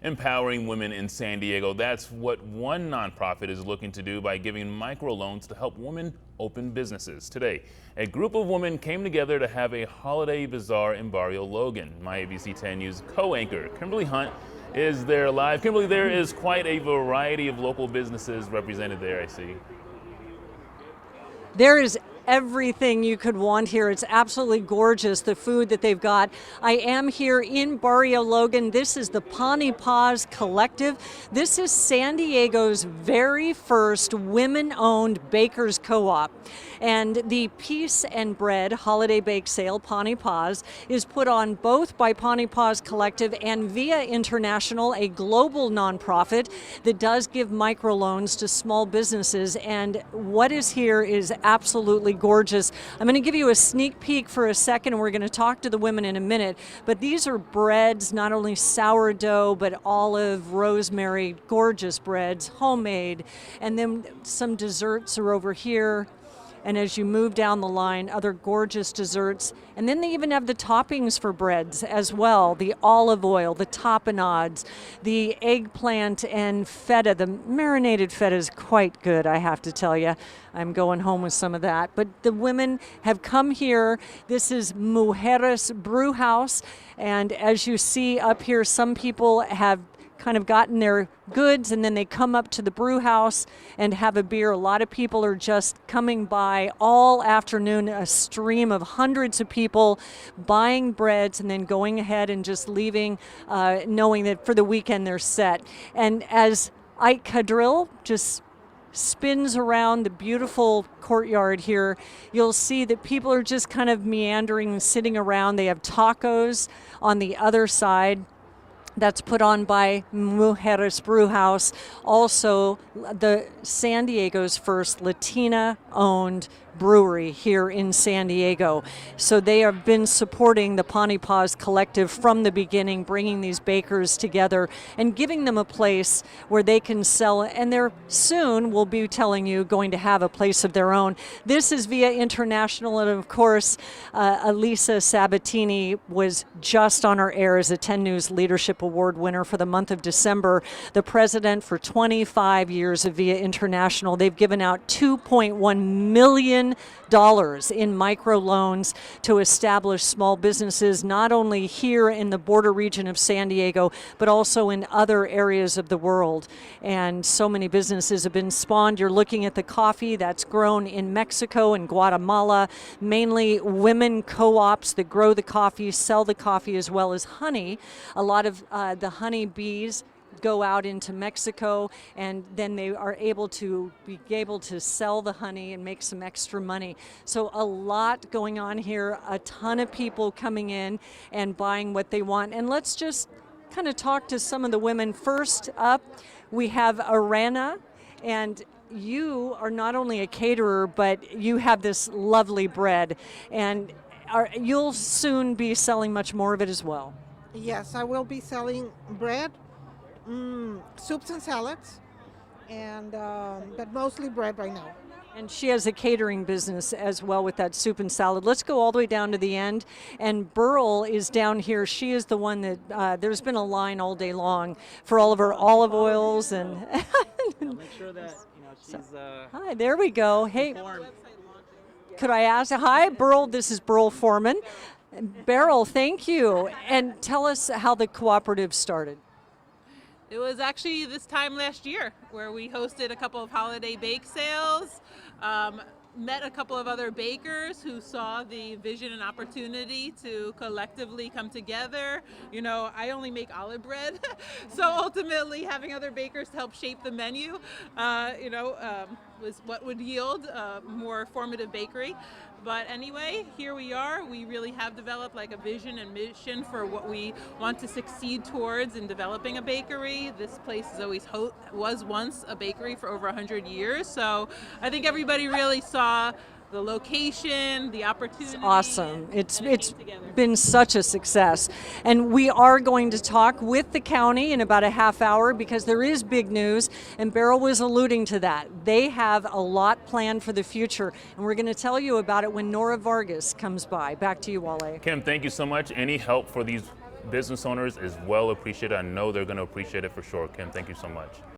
empowering women in San Diego. That's what one nonprofit is looking to do by giving microloans to help women open businesses. Today, a group of women came together to have a holiday bazaar in Barrio Logan. My ABC 10 News co-anchor Kimberly Hunt is there live. Kimberly, there is quite a variety of local businesses represented there, I see. There is everything you could want here. It's absolutely gorgeous, the food that they've got. I am here in Barrio Logan. This is the Pani Paz Collective. This is San Diego's very first women-owned bakers co-op. And the Peace and Bread Holiday Bake Sale, Pani Paz, is put on both by Pani Paz Collective and Via International, a global nonprofit that does give microloans to small businesses. And what is here is absolutely gorgeous. I'm going to give you a sneak peek for a second, and we're going to talk to the women in a minute. But these are breads, not only sourdough, but olive, rosemary, gorgeous breads, homemade. And then some desserts are over here. And as you move down the line, other gorgeous desserts. And then they even have the toppings for breads as well. The olive oil, the tapenades, the eggplant and feta. The marinated feta is quite good, I have to tell you. I'm going home with some of that. But the women have come here. This is Mujeres Brew House. And as you see up here, some people have kind of gotten their goods and then they come up to the brew house and have a beer. A lot of people are just coming by all afternoon, a stream of hundreds of people buying breads and then going ahead and just leaving, knowing that for the weekend they're set. And as Ike Cadril just spins around the beautiful courtyard here, you'll see that people are just kind of meandering and sitting around. They have tacos on the other side. That's put on by Mujeres Brew House, also the San Diego's first Latina-owned brewery here in San Diego. So they have been supporting the Pani Paz Collective from the beginning, bringing these bakers together and giving them a place where they can sell, and they're soon, will be telling you, going to have a place of their own. This is Via International, and of course, Elisa Sabatini was just on our air as a 10 News Leadership Award winner for the month of December, the president for 25 years of Via International. They've given out $2.1 million in microloans to establish small businesses, not only here in the border region of San Diego, but also in other areas of the world. And so many businesses have been spawned. You're looking at the coffee that's grown in Mexico and Guatemala, mainly women co-ops that grow the coffee, sell the coffee, as well as honey. A lot of the honey bees go out into Mexico, and then they are able to sell the honey and make some extra money. So a lot going on here, a ton of people coming in and buying what they want. And let's just kind of talk to some of the women. First up, we have Arana, and you are not only a caterer, but you have this lovely bread, and you'll soon be selling much more of it as well. Yes, I will be selling bread, soups and salads, and but mostly bread right now. And she has a catering business as well with that soup and salad. Let's go all the way down to the end. And Burl is down here. She is the one that there's been a line all day long for all of her olive oils and. I'll make sure that she's. Hi, there we go. Hey, informed. could I ask? Hi, Burl. This is Burl Foreman. Beryl, thank you. And tell us how the cooperative started. It was actually this time last year where we hosted a couple of holiday bake sales, met a couple of other bakers who saw the vision and opportunity to collectively come together. You know, I only make olive bread, so ultimately having other bakers to help shape the menu, was what would yield a more formative bakery. But anyway, here we are. We really have developed like a vision and mission for what we want to succeed towards in developing a bakery. This place was once a bakery for over 100 years. So I think everybody really saw the location, the opportunity. It's awesome. It's been such a success. And we are going to talk with the county in about a half hour because there is big news, and Beryl was alluding to that. They have a lot planned for the future, and we're going to tell you about it when Nora Vargas comes by. Back to you, Wale. Kim, thank you so much. Any help for these business owners is well appreciated. I know they're going to appreciate it for sure. Kim, thank you so much.